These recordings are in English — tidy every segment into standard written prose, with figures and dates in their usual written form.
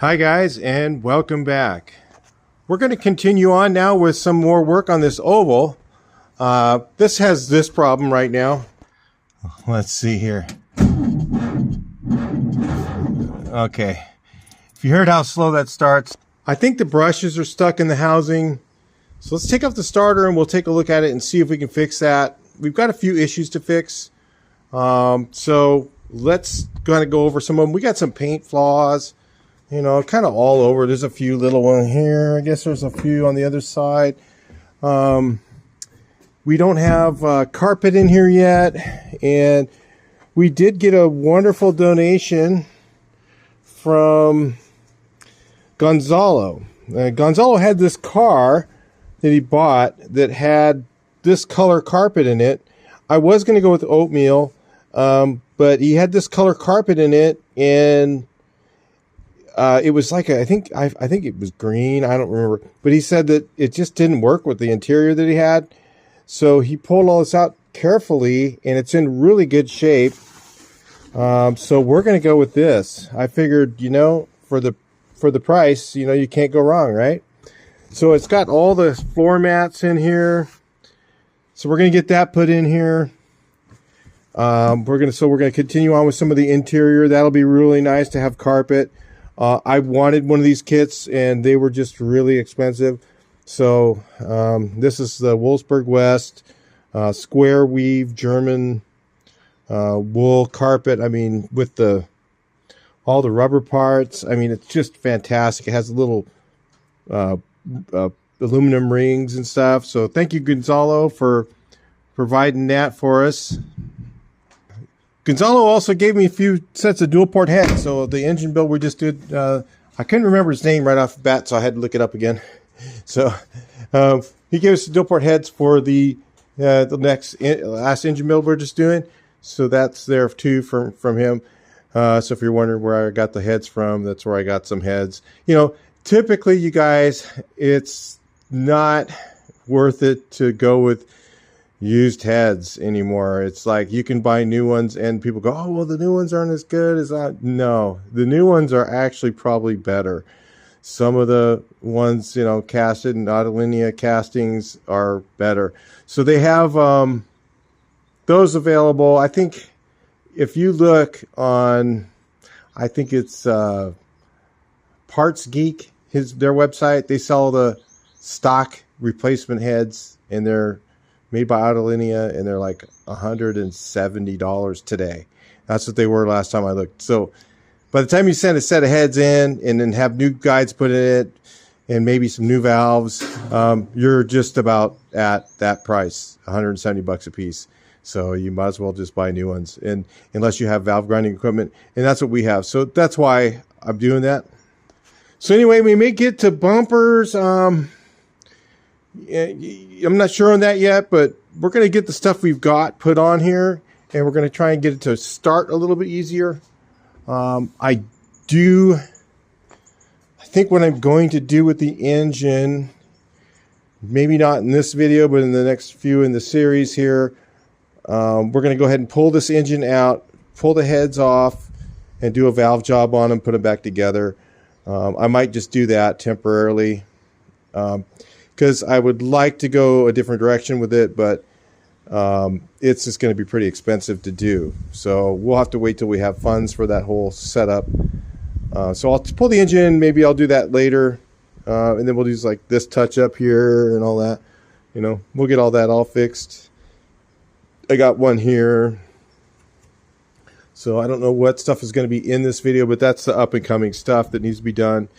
Hi guys, and welcome back. We're going to continue on now with some more work on this oval. This has this problem right now. Let's see here. Okay. If you heard how slow that starts, I think the brushes are stuck in the housing. So let's take off the starter and we'll take a look at it and see if we can fix that. We've got a few issues to fix. So let's kind of go over some of them. We got some paint flaws. You know, kind of all over. There's a few little ones here. I guess there's a few on the other side. We don't have carpet in here yet. And we did get a wonderful donation from Gonzalo. Gonzalo had this car that he bought that had this color carpet in it. I was going to go with oatmeal, but he had this color carpet in it, and it was like I think it was green. I don't remember, but he said that it just didn't work with the interior that he had. So he pulled all this out carefully, and it's in really good shape. So we're going to go with this. I figured, you know, for the price, you know, you can't go wrong, right? So it's got all the floor mats in here. So we're going to get that put in here. We're going to continue on with some of the interior. That'll be really nice to have carpet. I wanted one of these kits, and they were just really expensive. So this is the Wolfsburg West square weave German wool carpet. I mean, with all the rubber parts. I mean, it's just fantastic. It has little aluminum rings and stuff. So thank you, Gonzalo, for providing that for us. Gonzalo also gave me a few sets of dual port heads. So the engine build we just did, I couldn't remember his name right off the bat, so I had to look it up again. So he gave us the dual port heads for the last engine build we're just doing. So that's there too from him. So if you're wondering where I got the heads from, that's where I got some heads. You know, typically, you guys, it's not worth it to go with used heads anymore. It's like you can buy new ones and people go, oh, well, the new ones aren't as good as that. No, the new ones are actually probably better. Some of the ones, you know, casted and Autolinea castings are better. So they have those available. I think if you look on, I think it's Parts Geek, their website, they sell the stock replacement heads, and they're made by Autolinea, and they're like $170 today. That's what they were last time I looked. So by the time you send a set of heads in and then have new guides put in it and maybe some new valves, you're just about at that price, $170 a piece. So you might as well just buy new ones, and unless you have valve grinding equipment, and that's what we have. So that's why I'm doing that. So anyway, we may get to bumpers. I'm not sure on that yet, but we're going to get the stuff we've got put on here, and we're going to try and get it to start a little bit easier. I think what I'm going to do with the engine, maybe not in this video, but in the next few in the series here, we're going to go ahead and pull this engine out, pull the heads off, and do a valve job on them, put them back together. I might just do that temporarily, because I would like to go a different direction with it, but it's just going to be pretty expensive to do. So we'll have to wait till we have funds for that whole setup. So I'll pull the engine. Maybe I'll do that later, and then we'll do like this touch up here and all that. You know, we'll get all that all fixed. I got one here. So I don't know what stuff is going to be in this video, but that's the up and coming stuff that needs to be done.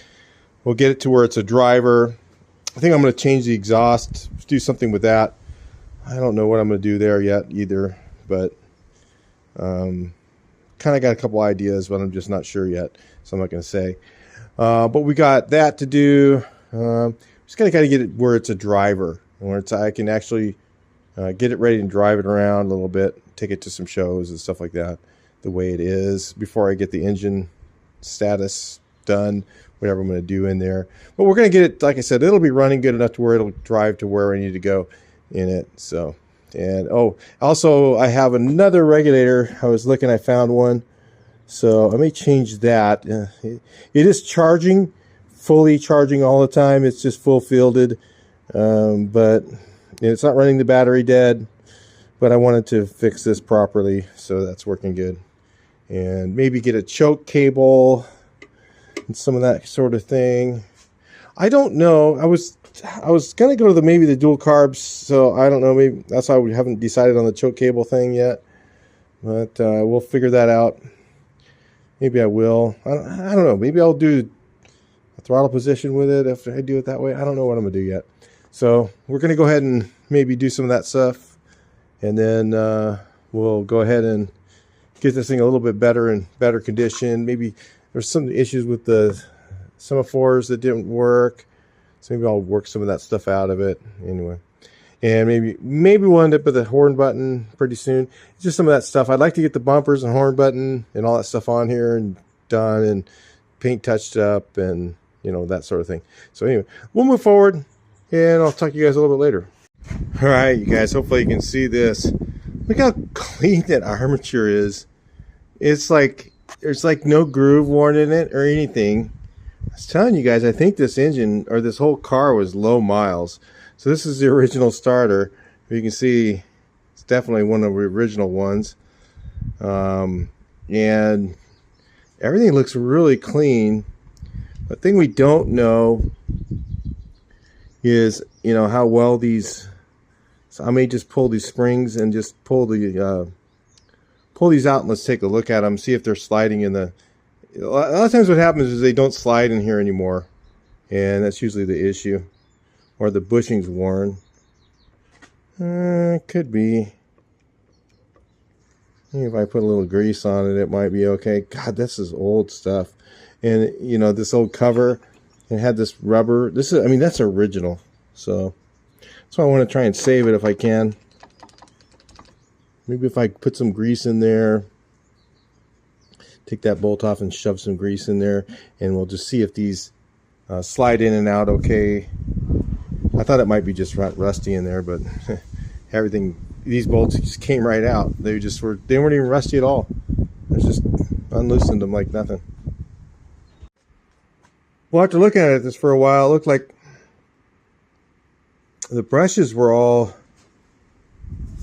We'll get it to where it's a driver. I think I'm going to change the exhaust, do something with that. I don't know what I'm going to do there yet either, but kind of got a couple ideas, but I'm just not sure yet, so I'm not going to say. But we got that to do. Just got to get it where it's a driver, where I can actually get it ready and drive it around a little bit, take it to some shows and stuff like that, the way it is, before I get the engine status done, whatever I'm going to do in there. But we're going to get it, like I said, it'll be running good enough to where it'll drive to where I need to go in it. So, and oh, also I have another regulator. I was looking, I found one. So I may change that. It is charging, fully charging all the time. It's just full fielded, but it's not running the battery dead. But I wanted to fix this properly, so that's working good. And maybe get a choke cable and some of that sort of thing. I don't know. I was gonna go to maybe the dual carbs, so I don't know. Maybe that's why we haven't decided on the choke cable thing yet. But we'll figure that out. Maybe I will. I don't know. Maybe I'll do a throttle position with it after I do it that way. I don't know what I'm gonna do yet. So we're gonna go ahead and maybe do some of that stuff, and then we'll go ahead and get this thing a little bit better in better condition. Maybe there's some issues with the semaphores that didn't work, so maybe I'll work some of that stuff out of it anyway. And maybe we'll end up with a horn button pretty soon. It's just some of that stuff. I'd like to get the bumpers and horn button and all that stuff on here and done, and paint touched up, and that sort of thing. So anyway, we'll move forward, and I'll talk to you guys a little bit later. All right, you guys, hopefully you can see this. Look how clean that armature is. It's like there's like no groove worn in it or anything. I was telling you guys, I think this engine or this whole car was low miles. So this is the original starter. You can see it's definitely one of the original ones. And everything looks really clean. The thing we don't know is, how well these... So I may just pull these springs and just pull these out, and let's take a look at them, see if they're sliding in the... A lot of times what happens is they don't slide in here anymore, and that's usually the issue. Or the bushing's worn. Could be. Maybe if I put a little grease on it, it might be okay. God, this is old stuff. And, this old cover, it had this rubber. That's original. So I want to try and save it if I can. Maybe if I put some grease in there, take that bolt off and shove some grease in there, and we'll just see if these slide in and out okay. I thought it might be just rusty in there, but these bolts just came right out. They weren't even rusty at all. I just unloosened them like nothing. Well, after looking at this for a while, it looked like the brushes were all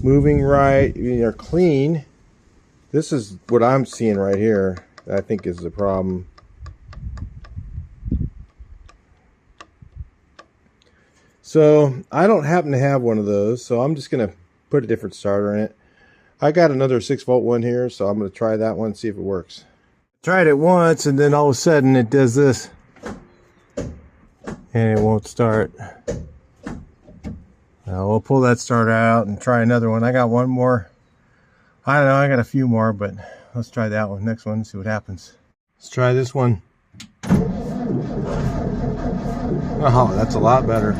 moving right. They're clean. This is what I'm seeing right here, I think is the problem. So I don't happen to have one of those, so I'm just going to put a different starter in it. I got another 6-volt one here, so I'm going to try that one, see if it works. Tried it once, and then all of a sudden it does this, and it won't start. We'll pull that starter out and try another one. I got one more. I don't know, I got a few more, but let's try that one. Next one, and see what happens. Let's try this one. Oh, that's a lot better.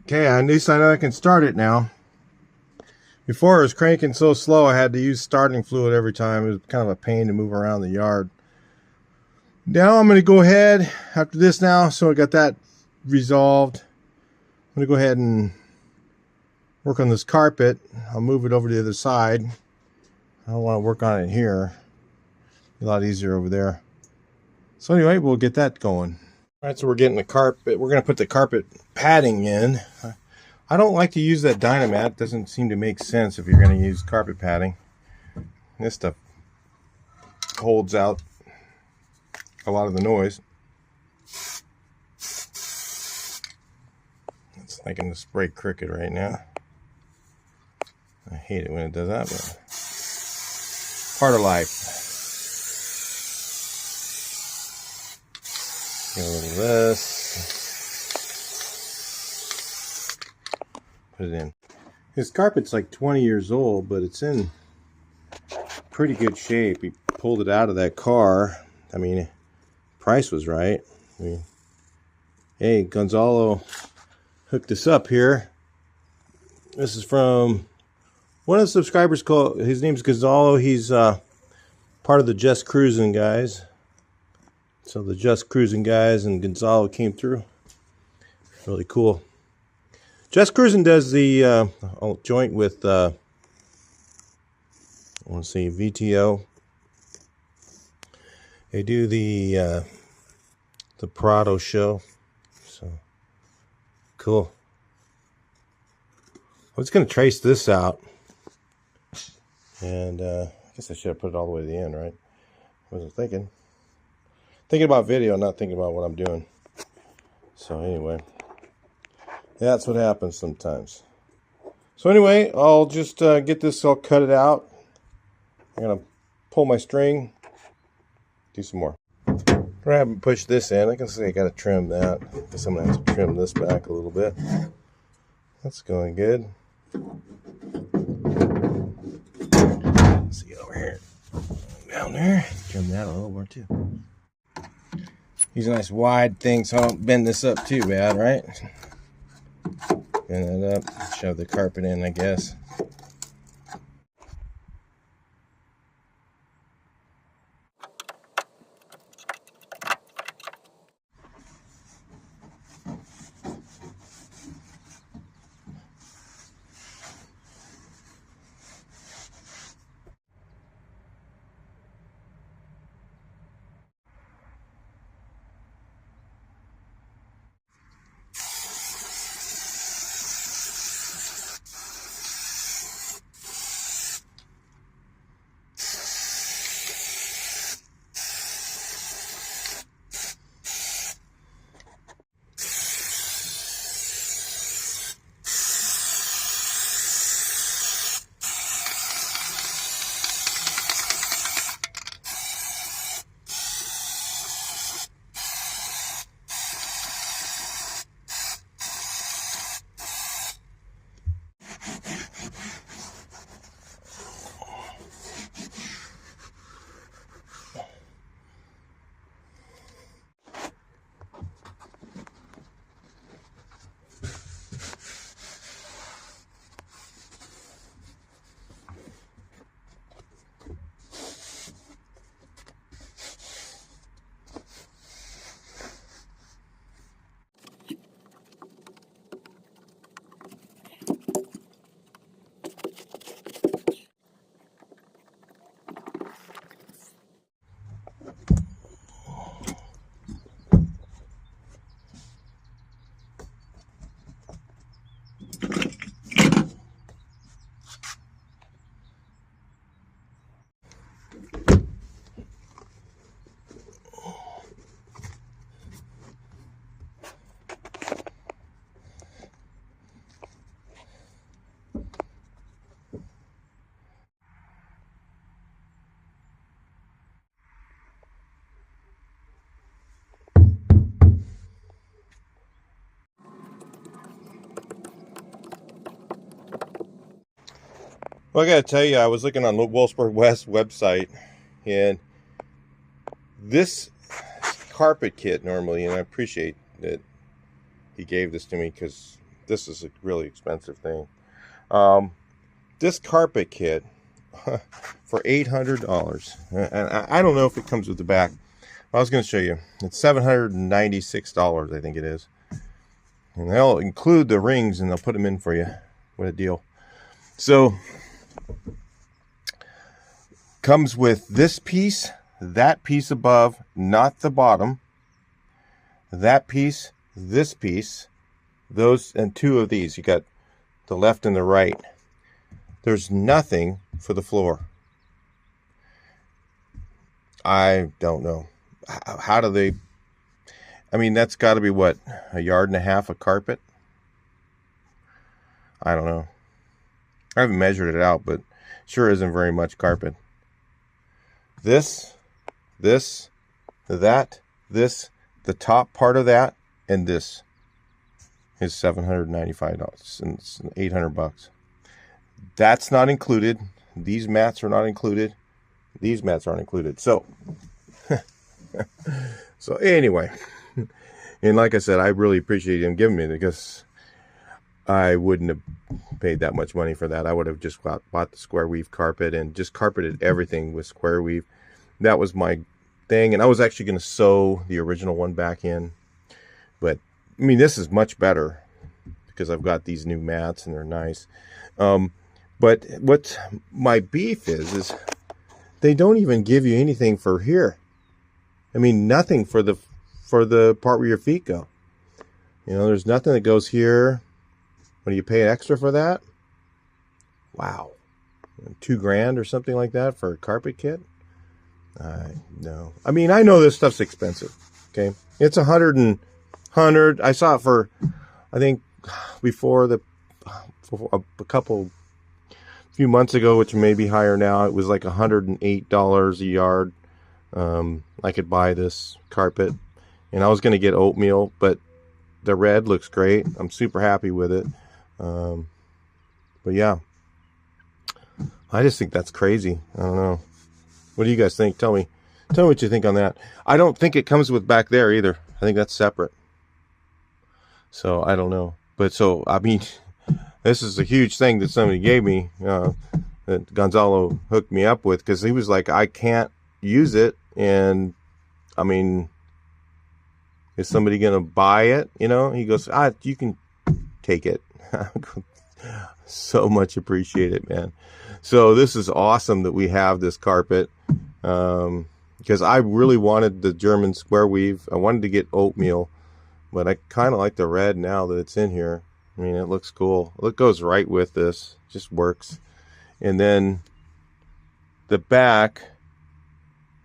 Okay, at least I know I can start it now. Before it was cranking so slow I had to use starting fluid every time. It was kind of a pain to move around the yard. Now I'm going to go ahead after this now, so I got that resolved. I'm going to go ahead and work on this carpet. I'll move it over to the other side. I don't want to work on it here. A lot easier over there. So anyway, we'll get that going. All right, so we're getting the carpet. We're going to put the carpet padding in. I don't like to use that Dynamat. It doesn't seem to make sense if you're going to use carpet padding. This stuff holds out a lot of the noise. It's like in the spray cricket right now. I hate it when it does that, but part of life. Get a little of this. Put it in. His carpet's like 20 years old, but it's in pretty good shape. He pulled it out of that car. I mean, price was right. I mean, hey, Gonzalo hooked us up here. This is from one of the subscribers. His name's Gonzalo. He's part of the Just Cruising guys. So the Just Cruising guys and Gonzalo came through. Really cool. Just Cruising does the joint with I want to say VTO. They do the Prado show. So cool. I was going to trace this out, and I guess I should have put it all the way to the end, right? I wasn't thinking about video, not thinking about what I'm doing. So anyway, that's what happens sometimes. So anyway, I'll just get this all cut it out. I'm gonna pull my string, do some more. I haven't pushed this in. I can see I gotta trim that. I guess I'm gonna have to trim this back a little bit. That's going good. Let's see over here, down there. Trim that a little more too. Use a nice wide thing so I don't bend this up too bad, right? Bend it up, shove the carpet in, I guess. Well, I gotta tell you, I was looking on Wolfsburg West website, and this carpet kit normally, and I appreciate that he gave this to me because this is a really expensive thing. This carpet kit for $800, and I don't know if it comes with the back. I was going to show you. It's $796, I think it is, and they'll include the rings and they'll put them in for you. What a deal! So comes with this piece, that piece above, not the bottom, that piece, this piece, those, and two of these. You got the left and the right. There's nothing for the floor. I don't know. How do they, I mean, that's got to be what, a yard and a half of carpet? I don't know. I haven't measured it out, but sure isn't very much carpet. This, that, this, the top part of that, and this is $795 and it's $800. That's not included. These mats are not included. These mats aren't included. So, so anyway, and like I said, I really appreciate him giving me it because I wouldn't have paid that much money for that. I would have just bought the square weave carpet and just carpeted everything with square weave. That was my thing, and I was actually going to sew the original one back in. But I mean, this is much better because I've got these new mats and they're nice. But what my beef is they don't even give you anything for here. I mean, nothing for the part where your feet go. You know, there's nothing that goes here. When you pay extra for that? Wow. $2,000 or something like that for a carpet kit? No. I mean, I know this stuff's expensive. Okay. It's $100. I saw it for, I think, before for a few months ago, which may be higher now. It was like $108 a yard. I could buy this carpet, and I was going to get oatmeal, but the red looks great. I'm super happy with it. But yeah, I just think that's crazy. I don't know. What do you guys think? Tell me what you think on that. I don't think it comes with back there either. I think that's separate. So I don't know. But so, I mean, this is a huge thing that somebody gave me, that Gonzalo hooked me up with, because he was like, I can't use it. And I mean, is somebody going to buy it? You know, he goes, you can take it. So much appreciate it, man. So this is awesome that we have this carpet, because I really wanted the German square weave. I wanted to get oatmeal, but I kind of like the red now that it's in here. I mean, it looks cool. It goes right with this. Just works. And then the back,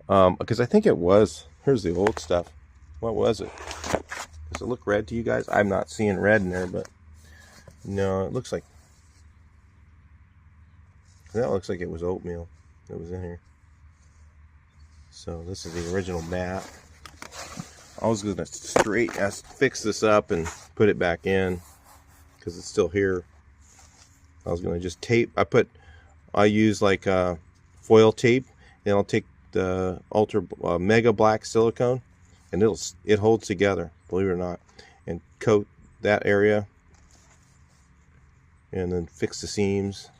because I think it was, here's the old stuff. What was it? Does it look red to you guys? I'm not seeing red in there, but no, it looks like, that looks like it was oatmeal that was in here. So this is the original mat. I was going to fix this up and put it back in because it's still here. I was going to just tape. I use like foil tape, and I'll take the ultra mega black silicone, and it holds together, believe it or not, and coat that area, and then fix the seams.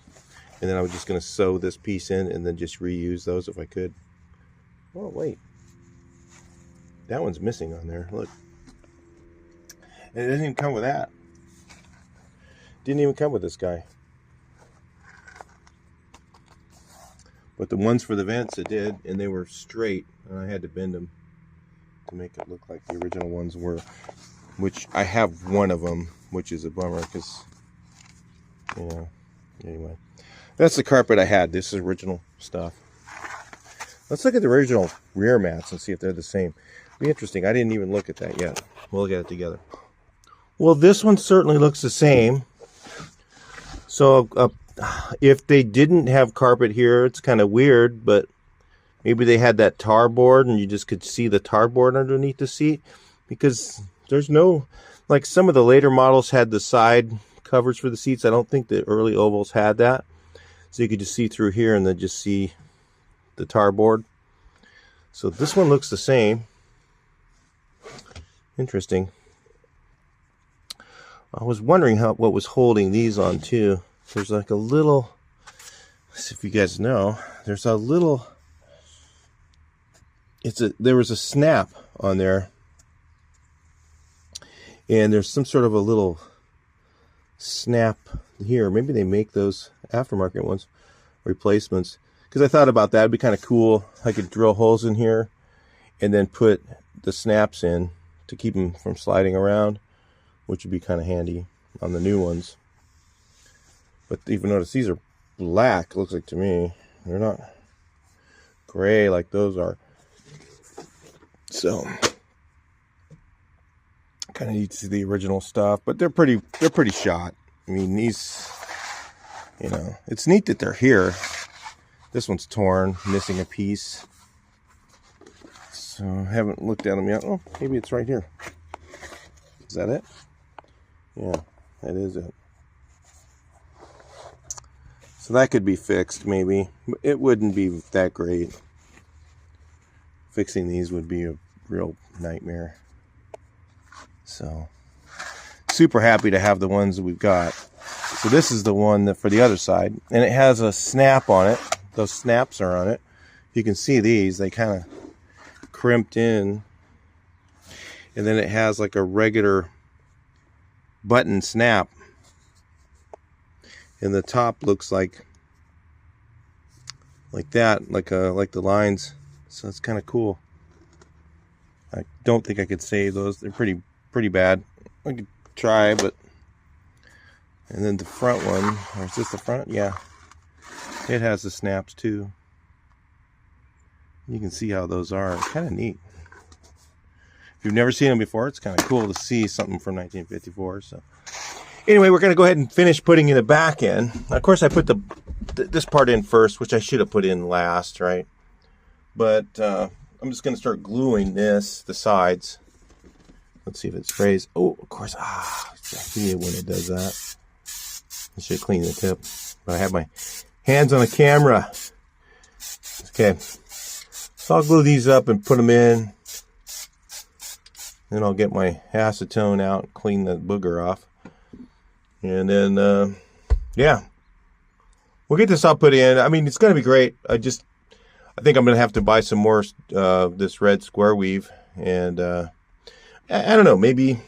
And then I was just going to sew this piece in and then just reuse those if I could. Oh, wait. That one's missing on there. Look. And it didn't even come with that. Didn't even come with this guy. But the ones for the vents, it did. And they were straight. And I had to bend them to make it look like the original ones were. Which I have one of them, which is a bummer because, you know, anyway. That's the carpet I had. This is original stuff. Let's look at the original rear mats and see if they're the same. Be interesting. I didn't even look at that yet. We'll look at it together. Well, this one certainly looks the same. So if they didn't have carpet here, it's kind of weird, but maybe they had that tar board and you just could see the tar board underneath the seat, because there's no, like some of the later models had the side covers for the seats. I don't think the early ovals had that. So you could just see through here and then just see the tar board. So this one looks the same. Interesting. I was wondering what was holding these on too. There's like a little, let's see if you guys know, there's a little, there was a snap on there. And there's some sort of a little snap here. Maybe they make those aftermarket ones, replacements, because I thought about that. It'd be kind of cool. I could drill holes in here and then put the snaps in to keep them from sliding around, which would be kind of handy on the new ones. But even notice these are black, looks like to me. They're not gray like those are. So kind of need to see the original stuff, but they're pretty shot. I mean, these, you know, it's neat that they're here. This one's torn, missing a piece. So I haven't looked at them yet. Oh, maybe it's right here. Is that it? Yeah, that is it. So that could be fixed, maybe. It wouldn't be that great. Fixing these would be a real nightmare. So, super happy to have the ones that we've got. So this is the one that for the other side, and it has a snap on it. Those snaps are on it. You can see these, they kind of crimped in. And then it has like a regular button snap. And the top looks like that, like the lines. So it's kind of cool. I don't think I could save those. They're pretty bad. I could try, but... And then the front one, or is this the front? Yeah. It has the snaps too. You can see how those are. Kind of neat. If you've never seen them before, it's kind of cool to see something from 1954. So anyway, we're going to go ahead and finish putting in the back end. Of course, I put this part in first, which I should have put in last, right? But I'm just going to start gluing the sides. Let's see if it sprays. Oh, of course. I hate it when it does that. I should clean the tip. But I have my hands on the camera. Okay. So I'll glue these up and put them in. Then I'll get my acetone out and clean the booger off. And then, yeah. We'll get this all put in. I mean, it's going to be great. I think I'm going to have to buy some more this red square weave. And I don't know, maybe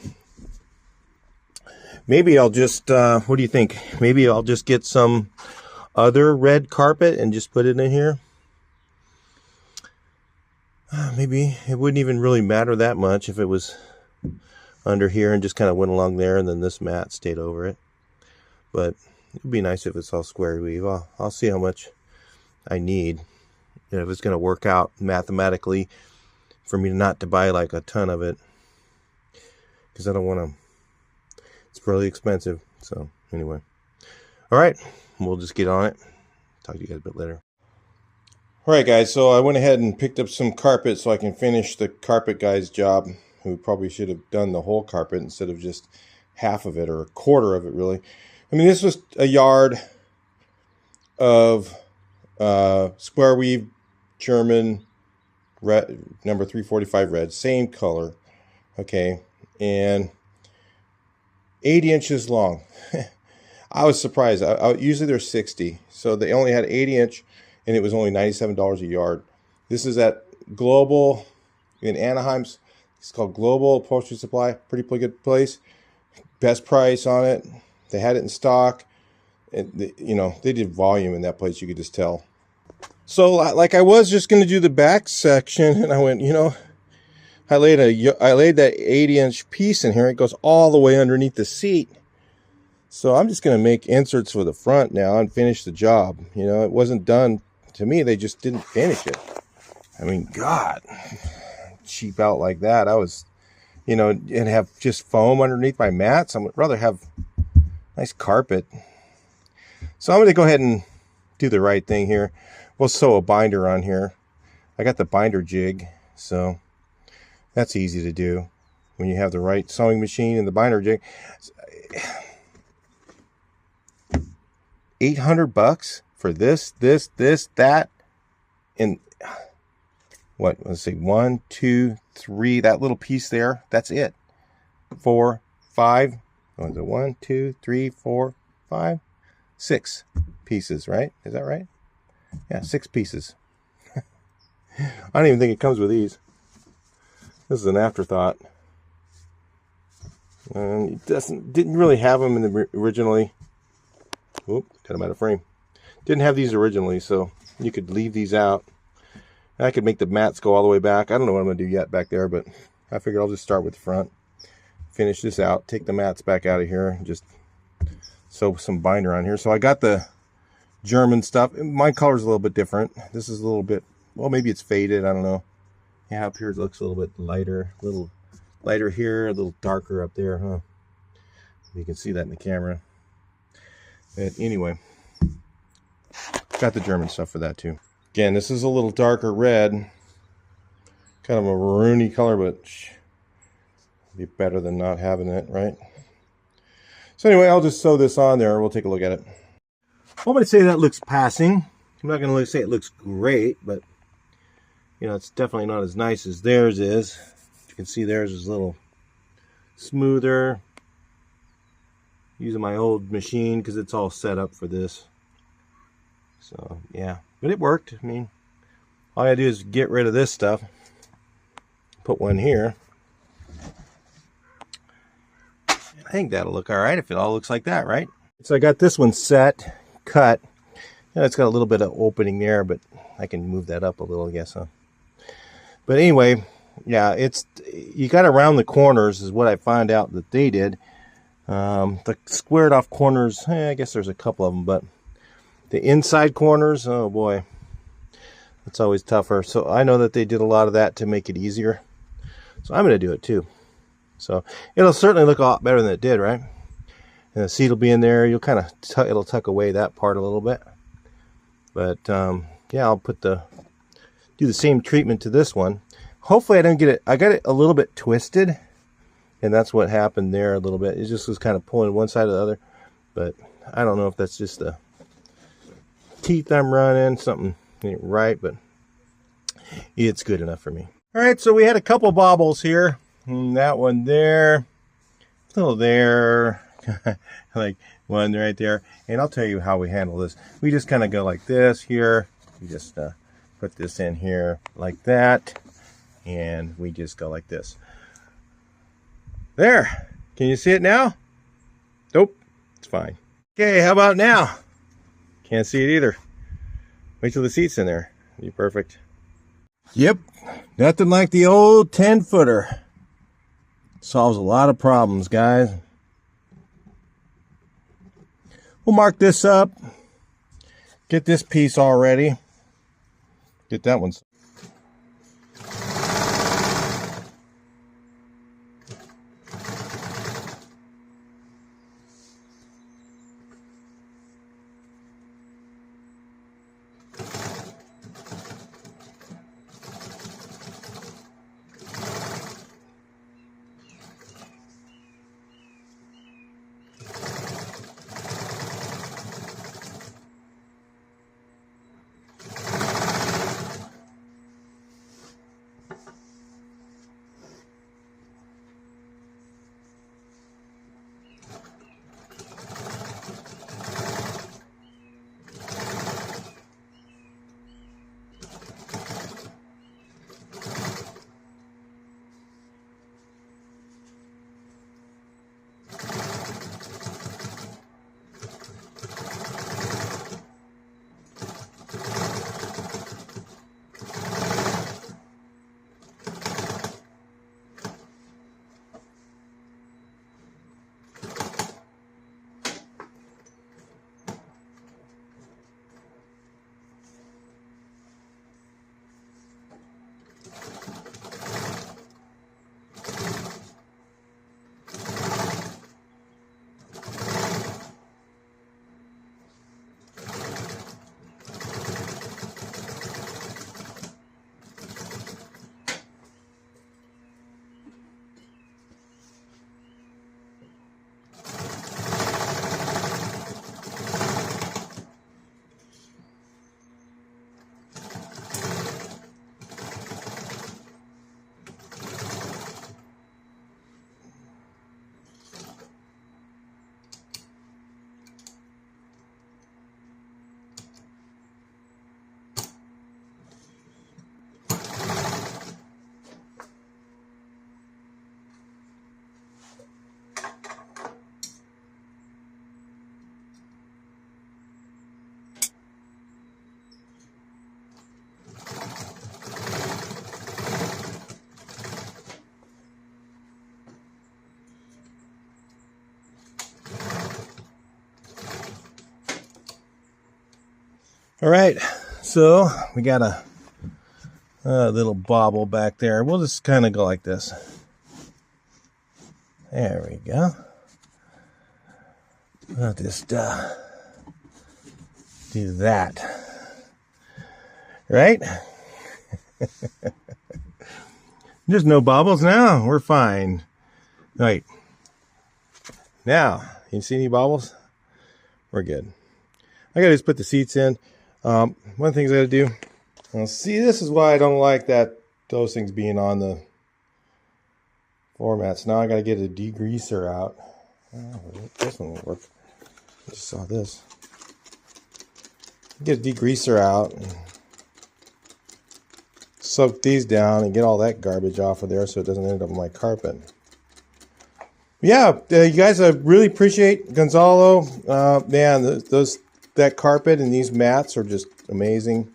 I'll just, what do you think? Maybe I'll just get some other red carpet and just put it in here. Maybe it wouldn't even really matter that much if it was under here and just kind of went along there and then this mat stayed over it. But it would be nice if it's all square weave. I'll see how much I need. And if it's going to work out mathematically for me not to buy like a ton of it. Because I don't want to. It's really expensive. So anyway. Alright. We'll just get on it. Talk to you guys a bit later. Alright guys, so I went ahead and picked up some carpet so I can finish the carpet guy's job, who probably should have done the whole carpet instead of just half of it, or a quarter of it really. I mean, this was a yard of square weave German red, number 345 red, same color, okay, and 80 inches long. I was surprised. Usually they're 60, so they only had 80 inch. And it was only $97 a yard. This is at Global in Anaheim's. It's called Global Upholstery Supply. Pretty good place. Best price on it. They had it in stock. And they did volume in that place. You could just tell. So like I was just going to do the back section, and I went, I laid that 80-inch piece in here. It goes all the way underneath the seat. So I'm just going to make inserts for the front now and finish the job. It wasn't done. To me, they just didn't finish it. I mean, God, cheap out like that. I was, and have just foam underneath my mats. I would rather have nice carpet. So I'm going to go ahead and do the right thing here. We'll sew a binder on here. I got the binder jig, so that's easy to do when you have the right sewing machine and the binder jig. $800 for this, that, and what? Let's see, 1, 2, 3. That little piece there. That's it. 4, 5. What is it? 1, 2, 3, 4, 5, 6 pieces. Right? Is that right? Yeah, 6 pieces. I don't even think it comes with these. This is an afterthought. It didn't really have them in the originally. Oop, got them out of frame. Didn't have these originally, so you could leave these out. I could make the mats go all the way back. I don't know what I'm going to do yet back there, but I figured I'll just start with the front. Finish this out, take the mats back out of here, and just sew some binder on here. So I got the German stuff. My color's a little bit different. This is a little bit, well, maybe it's faded. I don't know. Yeah, up here it looks a little bit lighter. A little lighter here, a little darker up there, huh? You can see that in the camera. But anyway, got the German stuff for that too. Again, this is a little darker red. Kind of a maroony color, but be better than not having it, right? So anyway, I'll just sew this on there. We'll take a look at it. I'm going to say that looks passing. I'm not going to say it looks great, but it's definitely not as nice as theirs is. You can see theirs is a little smoother. Using my old machine because it's all set up for this. So yeah, but it worked. I mean, all I gotta do is get rid of this stuff, put one here. I think that'll look all right if it all looks like that, right? So I got this one set, cut. It's got a little bit of opening there, but I can move that up a little, I guess. Huh? But anyway, yeah, you got to round the corners is what I found out that they did. The squared off corners, I guess there's a couple of them, but the inside corners, oh boy, it's always tougher. So I know that they did a lot of that to make it easier. So I'm going to do it too. So it'll certainly look a lot better than it did, right? And the seat will be in there. You'll kind of it'll tuck away that part a little bit. But yeah, I'll do the same treatment to this one. Hopefully I don't get it. I got it a little bit twisted, and that's what happened there a little bit. It just was kind of pulling one side or the other. But I don't know if that's just the teeth I'm running. Something ain't right, but it's good enough for me. All right, so we had a couple bobbles here. And that one there, a little there, like one right there. And I'll tell you how we handle this. We just kind of go like this here. We just put this in here like that. And we just go like this. There. Can you see it now? Nope. It's fine. Okay, how about now? Can't see it either. Wait till the seat's in there. It'll be perfect. Yep. Nothing like the old 10-footer. Solves a lot of problems, guys. We'll mark this up. Get this piece all ready. Get that one. All right, so we got a little bobble back there. We'll just kind of go like this. There we go. I'll just do that. Right? There's no bobbles now. We're fine. Right. Now, you see any bobbles? We're good. I gotta just put the seats in. One of the things I gotta do. Now, see, this is why I don't like those things being on the formats. Now I gotta get a degreaser out. Oh, this one won't work. I just saw this. Get a degreaser out and soak these down and get all that garbage off of there so it doesn't end up on my carpet. Yeah, you guys, I really appreciate Gonzalo. Man, that carpet and these mats are just amazing.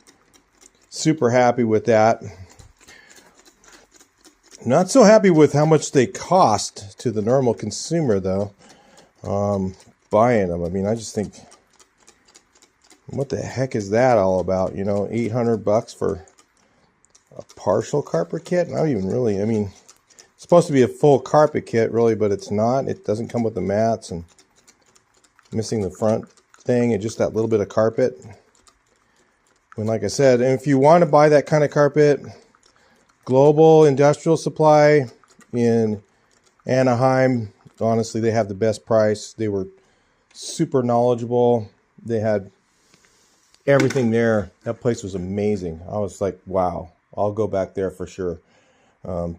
Super happy with that. Not so happy with how much they cost to the normal consumer, though. Buying them. I mean, I just think, what the heck is that all about? You know, $800 for a partial carpet kit? Not even really. I mean, it's supposed to be a full carpet kit, really, but it's not. It doesn't come with the mats and missing the front thing and just that little bit of carpet. When, like I said, if you want to buy that kind of carpet, Global Industrial Supply in Anaheim, honestly, they have the best price. They were super knowledgeable. They had everything there. That place was amazing. I was like, wow, I'll go back there for sure.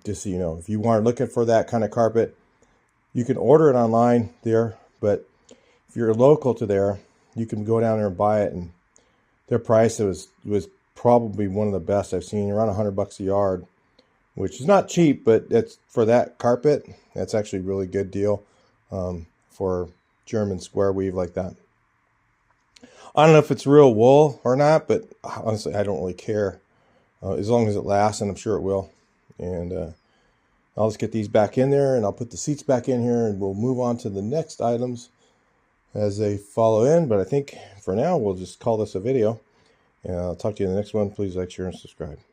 Just so you know, if you are looking for that kind of carpet, you can order it online there. But if you're local to there, you can go down there and buy it. And their price was probably one of the best I've seen, around $100 a yard, which is not cheap, but it's for that carpet. That's actually a really good deal for German square weave like that. I don't know if it's real wool or not, but honestly, I don't really care. As long as it lasts, and I'm sure it will. And I'll just get these back in there, and I'll put the seats back in here, and we'll move on to the next items as they follow in. But I think for now, we'll just call this a video. And I'll talk to you in the next one. Please like, share, and subscribe.